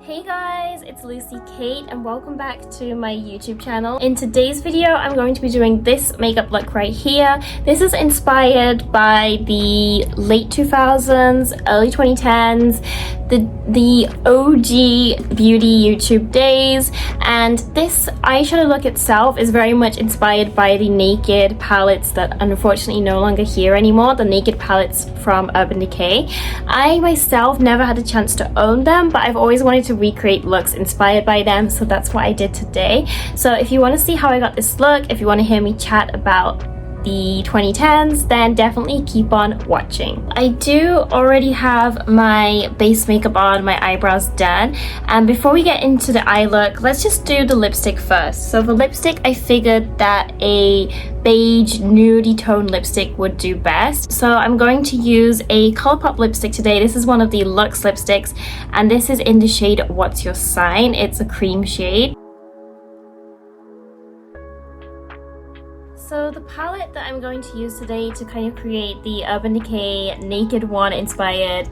Hey guys, it's Lucy Kate and welcome back to my YouTube channel. In today's video, I'm going to be doing this makeup look right here. This is inspired by the late 2000s, early 2010s, the OG beauty YouTube days, and this eyeshadow look itself is very much inspired by the Naked palettes that unfortunately no longer here anymore, the Naked palettes from Urban Decay. I myself never had a chance to own them, but I've always wanted to recreate looks inspired by them, so that's what I did today. So if you want to see how I got this look, if you want to hear me chat about the 2010s, then definitely keep on watching. I do already have my base makeup on, my eyebrows done, and before we get into the eye look, let's just do the lipstick first. So for lipstick, I figured that a beige nudie tone lipstick would do best, so I'm going to use a ColourPop lipstick today. This is one of the Luxe lipsticks and this is in the shade What's Your Sign. It's a cream shade. So the palette that I'm going to use today to kind of create the Urban Decay Naked One inspired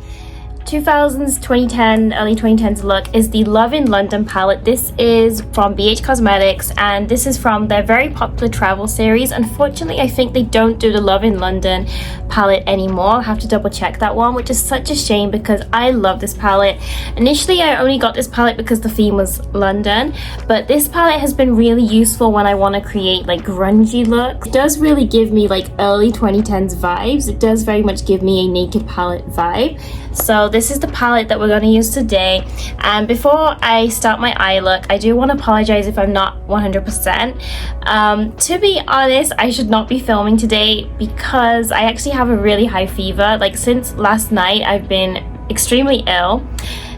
2000s, 2010, early 2010s look is the Love in London palette. This is from BH Cosmetics and this is from their very popular travel series. Unfortunately, I think they don't do the Love in London palette anymore. I'll have to double check that one, which is such a shame because I love this palette. Initially, I only got this palette because the theme was London, but this palette has been really useful when I want to create like grungy looks. It does really give me like early 2010s vibes. It does very much give me a Naked palette vibe. So this is the palette that we're going to use today, and before I start my eye look, I do want to apologize if I'm not 100%. To be honest, I should not be filming today because I actually have a really high fever. Like since last night, I've been extremely ill.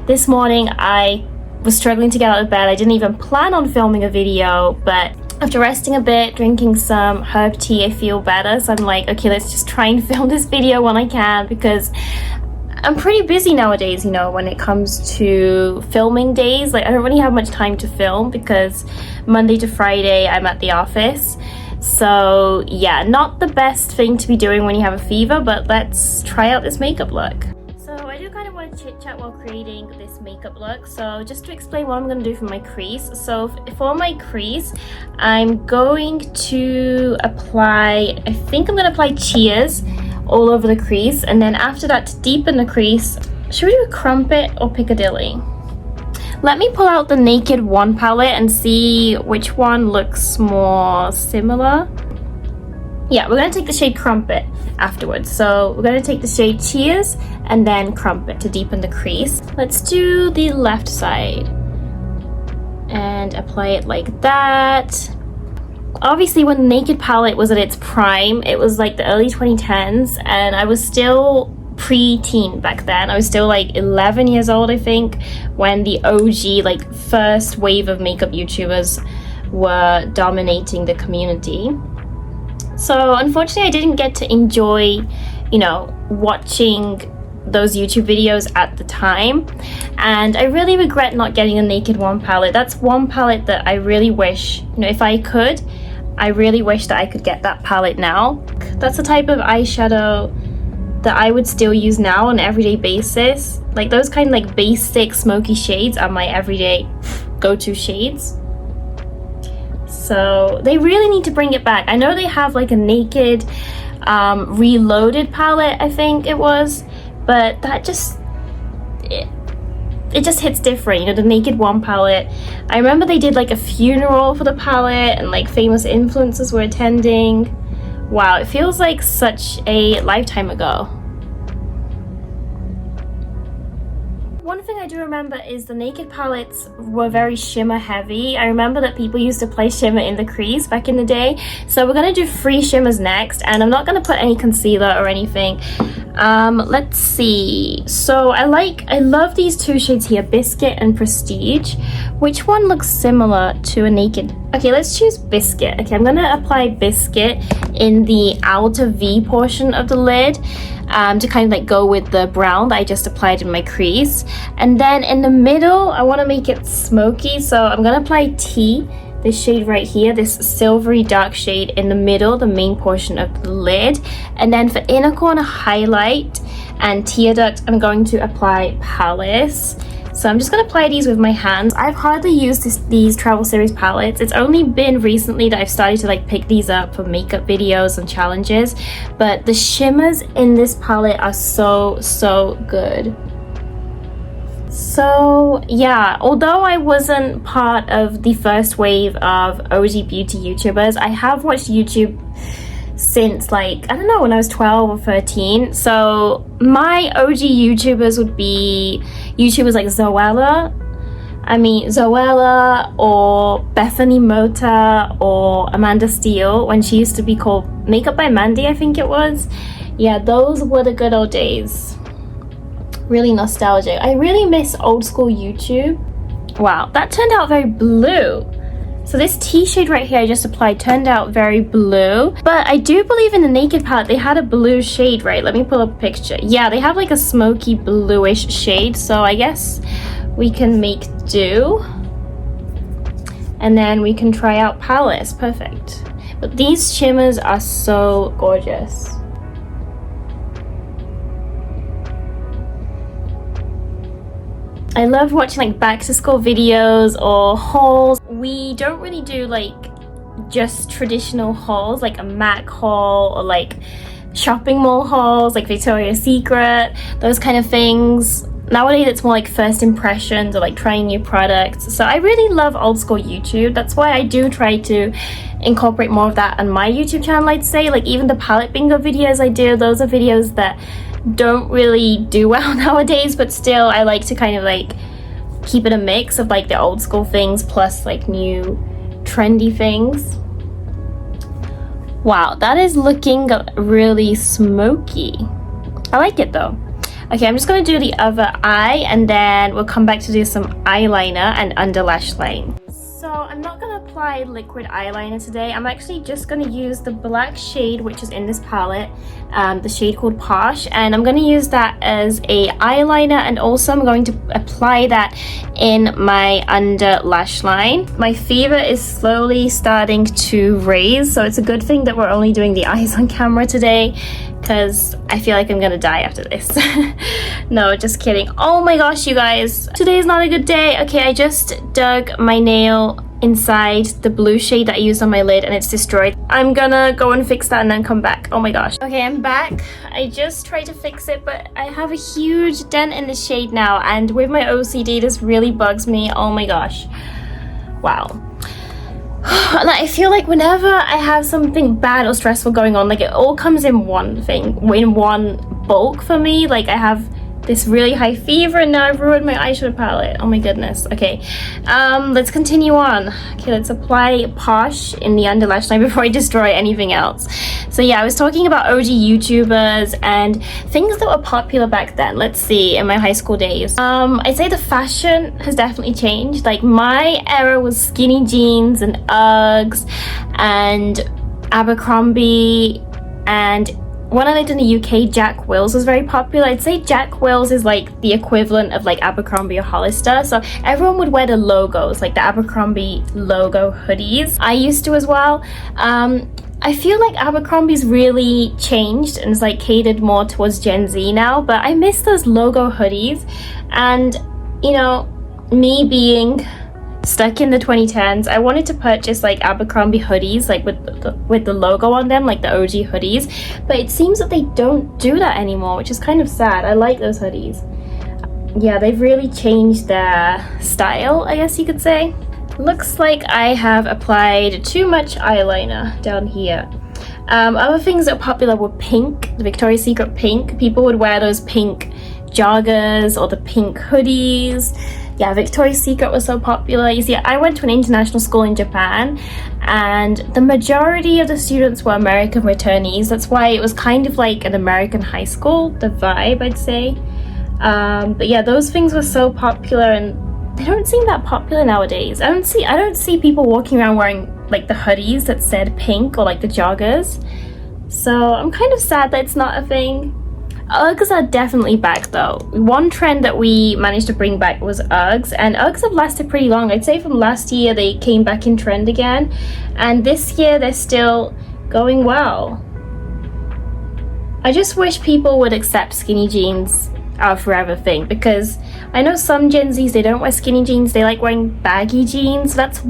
This morning, I was struggling to get out of bed. I didn't even plan on filming a video, but after resting a bit, drinking some herb tea, I feel better. So I'm like, okay, let's just try and film this video when I can because I'm pretty busy nowadays, you know, when it comes to filming days. Like I don't really have much time to film because Monday to Friday I'm at the office. So yeah, not the best thing to be doing when you have a fever, but let's try out this makeup look. So I do kind of want to chit chat while creating this makeup look. So just to explain what I'm going to do for my crease. So for my crease, I'm going to apply, I think I'm going to apply Cheers all over the crease, and then after that, to deepen the crease, should we do a Crumpet or Piccadilly? Let me pull out the Naked One palette and see which one looks more similar. Yeah, we're going to take the shade Crumpet afterwards. So we're going to take the shade Cheers and then Crumpet to deepen the crease. Let's do the left side and apply it like that. Obviously, when the Naked palette was at its prime, it was like the early 2010s, and I was still pre-teen back then. I was still like 11 years old, I think, when the OG, like first wave of makeup YouTubers were dominating the community. So unfortunately, I didn't get to enjoy, you know, watching those YouTube videos at the time, and I really regret not getting a Naked One palette. That's one palette that I really wish, you know, if I could, I really wish that I could get that palette now. That's the type of eyeshadow that I would still use now on an everyday basis. Like those kind of like basic smoky shades are my everyday go-to shades. So they really need to bring it back. I know they have like a Naked Reloaded palette, I think it was, but that just it just hits different, you know, the Naked One palette. I remember they did like a funeral for the palette and like famous influencers were attending. Wow, it feels like such a lifetime ago. One thing I do remember is the Naked palettes were very shimmer heavy. I remember that people used to play shimmer in the crease back in the day. So we're going to do 3 shimmers next, and I'm not going to put any concealer or anything. Let's see. So I love these 2 shades here, Biscuit and Prestige. Which one looks similar to a Naked? Okay, let's choose Biscuit. Okay, I'm going to apply Biscuit in the outer V portion of the lid. To kind of like go with the brown that I just applied in my crease. And then in the middle, I want to make it smoky, so I'm going to apply T, this shade right here, this silvery dark shade in the middle, the main portion of the lid. And then for inner corner highlight and tear duct, I'm going to apply Palace. So I'm just going to apply these with my hands. I've hardly used these travel series palettes. It's only been recently that I've started to like pick these up for makeup videos and challenges, but the shimmers in this palette are so good. So yeah, although I wasn't part of the first wave of OG beauty YouTubers, I have watched YouTube since like, I don't know, when I was 12 or 13. So my OG YouTubers would be YouTubers like Zoella or Bethany Mota or Amanda Steele, when she used to be called Makeup by Mandy, I think it was. Yeah, those were the good old days. Really nostalgic. I really miss old school YouTube. Wow, that turned out very blue. So this tea shade right here I just applied turned out very blue, but I do believe in the Naked palette they had a blue shade, right? Let me pull up a picture. Yeah, they have like a smoky bluish shade, so I guess we can make do. And then we can try out palettes. Perfect. But these shimmers are so gorgeous. I love watching like back to school videos or hauls. We don't really do like just traditional hauls like a MAC haul or like shopping mall hauls like Victoria's Secret, those kind of things. Nowadays it's more like first impressions or like trying new products. So I really love old school YouTube. That's why I do try to incorporate more of that on my YouTube channel, I'd say. Like even the palette bingo videos I do, those are videos that don't really do well nowadays, but still I like to kind of like keep it a mix of like the old school things plus like new trendy things. Wow, that is looking really smoky. I like it though. Okay, I'm just gonna do the other eye and then we'll come back to do some eyeliner and under lash line. So I'm not gonna apply liquid eyeliner today. I'm actually just gonna use the black shade which is in this palette, the shade called Posh, and I'm gonna use that as a eyeliner, and also I'm going to apply that in my under lash line. My fever is slowly starting to raise, so it's a good thing that we're only doing the eyes on camera today, because I feel like I'm gonna die after this. No, just kidding. Oh my gosh, you guys, today is not a good day. Okay, I just dug my nail inside the blue shade that I used on my lid and it's destroyed. I'm gonna go and fix that and then come back. Oh my gosh. Okay, I'm back. I just tried to fix it, but I have a huge dent in the shade now, and with my OCD this really bugs me. Oh my gosh. Wow. And I feel like whenever I have something bad or stressful going on, like it all comes in one thing, in one bulk for me. Like I have this really high fever and now I've ruined my eyeshadow palette. Oh my goodness. Okay, let's continue on. Okay, let's apply Posh in the under lash line before I destroy anything else. So yeah, I was talking about OG YouTubers and things that were popular back then. Let's see, in my high school days. I'd say the fashion has definitely changed. Like my era was skinny jeans and Uggs and Abercrombie, and when I lived in the UK, Jack Wills was very popular. I'd say Jack Wills is like the equivalent of like Abercrombie or Hollister. So everyone would wear the logos, like the Abercrombie logo hoodies. I used to as well. I feel like Abercrombie's really changed and is like catered more towards Gen Z now, but I miss those logo hoodies. And you know, me being stuck in the 2010s, I wanted to purchase like Abercrombie hoodies like with the logo on them, like the OG hoodies, but it seems that they don't do that anymore, which is kind of sad. I like those hoodies. Yeah, they've really changed their style, I guess you could say. Looks like I have applied too much eyeliner down here. Other things that are popular were pink, the Victoria's Secret pink. People would wear those pink joggers or the pink hoodies. Yeah, Victoria's Secret was so popular. You see, I went to an international school in Japan and the majority of the students were American returnees. That's why it was kind of like an American high school, the vibe, I'd say. But yeah, those things were so popular and they don't seem that popular nowadays. I don't see people walking around wearing like the hoodies that said pink or like the joggers. So I'm kind of sad that it's not a thing. Uggs are definitely back though. One trend that we managed to bring back was Uggs, and Uggs have lasted pretty long. I'd say from last year they came back in trend again, and this year they're still going well. I just wish people would accept skinny jeans forever thing, because I know some Gen Zs, they don't wear skinny jeans, they like wearing baggy jeans. That's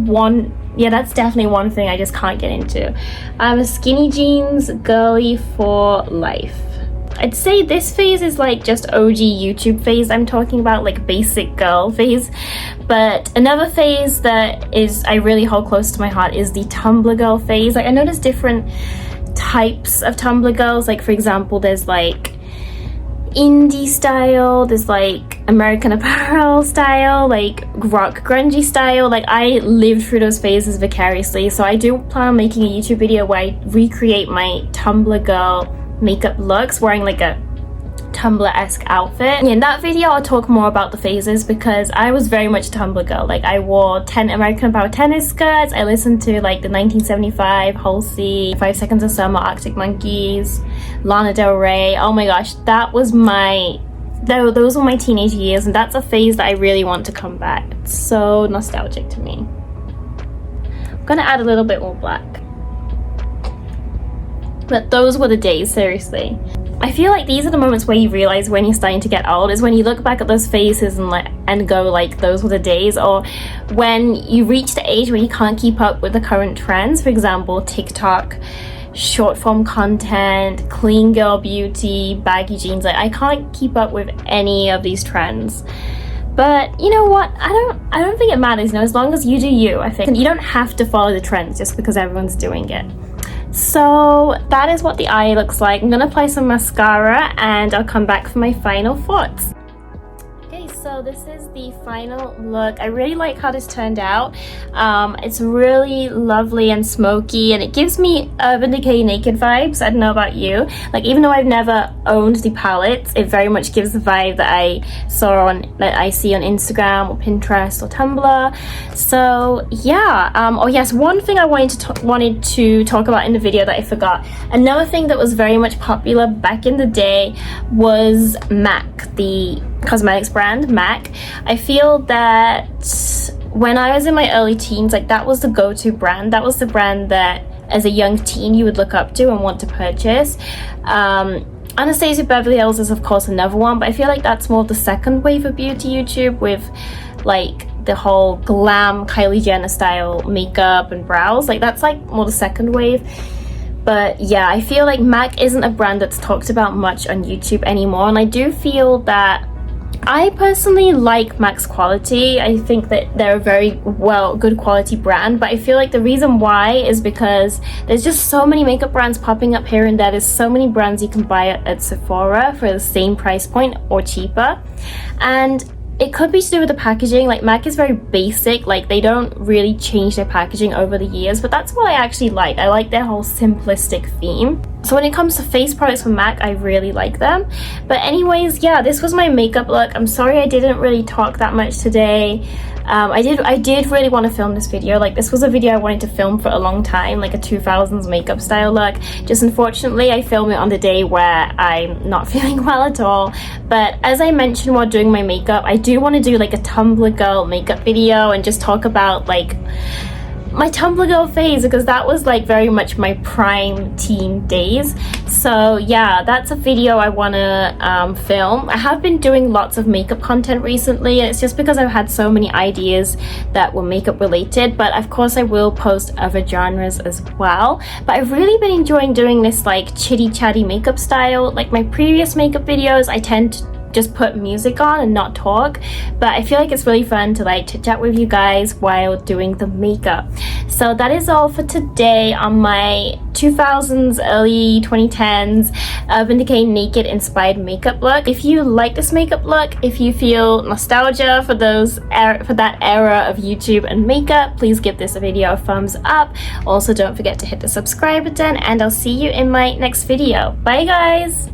definitely one thing I just can't get into. I'm a skinny jeans girly for life. I'd say this phase is like just OG YouTube phase I'm talking about, like basic girl phase. But another phase that I really hold close to my heart is the Tumblr girl phase. Like I know there's different types of Tumblr girls. Like for example, there's like indie style, there's like American Apparel style, like rock grungy style. Like I lived through those phases vicariously, so I do plan on making a YouTube video where I recreate my Tumblr girl makeup looks wearing like a Tumblr-esque outfit. And in that video I'll talk more about the phases, because I was very much a Tumblr girl. Like I wore American Apparel tennis skirts, I listened to like the 1975, Halsey, 5 Seconds of Summer, Arctic Monkeys, Lana Del Rey. Oh my gosh, those were my teenage years, and that's a phase that I really want to come back. It's so nostalgic to me. I'm gonna add a little bit more black. But those were the days, seriously. I feel like these are the moments where you realize when you're starting to get old, is when you look back at those phases and go like, those were the days. Or when you reach the age where you can't keep up with the current trends. For example, TikTok, short form content, clean girl beauty, baggy jeans. Like I can't keep up with any of these trends. But you know what, I don't think it matters, you know, as long as you do you. I think you don't have to follow the trends just because everyone's doing it. So that is what the eye looks like. I'm gonna apply some mascara and I'll come back for my final thoughts. Okay, so this is the final look. I really like how this turned out. It's really lovely and smoky, and it gives me Urban Decay Naked vibes. I don't know about you. Like even though I've never owned the palettes, it very much gives the vibe that I see on Instagram or Pinterest or Tumblr. So yeah. Oh yes, one thing I wanted to talk about in the video that I forgot. Another thing that was very much popular back in the day was MAC, the cosmetics brand MAC. I feel that when I was in my early teens, like that was the go-to brand. That was the brand that as a young teen you would look up to and want to purchase. Anastasia Beverly Hills is of course another one, but I feel like that's more the second wave of beauty YouTube, with like the whole glam Kylie Jenner style makeup and brows. Like that's like more the second wave. But yeah, I feel like MAC isn't a brand that's talked about much on YouTube anymore, and I do feel that I personally like MAC's quality. I think that they're a very good quality brand, but I feel like the reason why is because there's just so many makeup brands popping up here and there. There's so many brands you can buy at Sephora for the same price point or cheaper, and it could be to do with the packaging. Like MAC is very basic, like they don't really change their packaging over the years, but that's what I actually like. I like their whole simplistic theme. So when it comes to face products from MAC, I really like them. But anyways, yeah, this was my makeup look. I'm sorry I didn't really talk that much today. I did really want to film this video. Like this was a video I wanted to film for a long time, like a 2000s makeup style look. Just unfortunately I filmed it on the day where I'm not feeling well at all. But as I mentioned while doing my makeup, I do want to do like a Tumblr girl makeup video and just talk about like my Tumblr girl phase, because that was like very much my prime teen days. So yeah, that's a video I want to film. I have been doing lots of makeup content recently, and it's just because I've had so many ideas that were makeup related, but of course I will post other genres as well. But I've really been enjoying doing this like chitty chatty makeup style. Like my previous makeup videos, I tend to just put music on and not talk, but I feel like it's really fun to like chit chat with you guys while doing the makeup. So that is all for today on my 2000s, early 2010s Urban Decay naked inspired makeup look. If you like this makeup look, if you feel nostalgia for that era of YouTube and makeup, please give this video a thumbs up. Also, don't forget to hit the subscribe button, and I'll see you in my next video. Bye guys!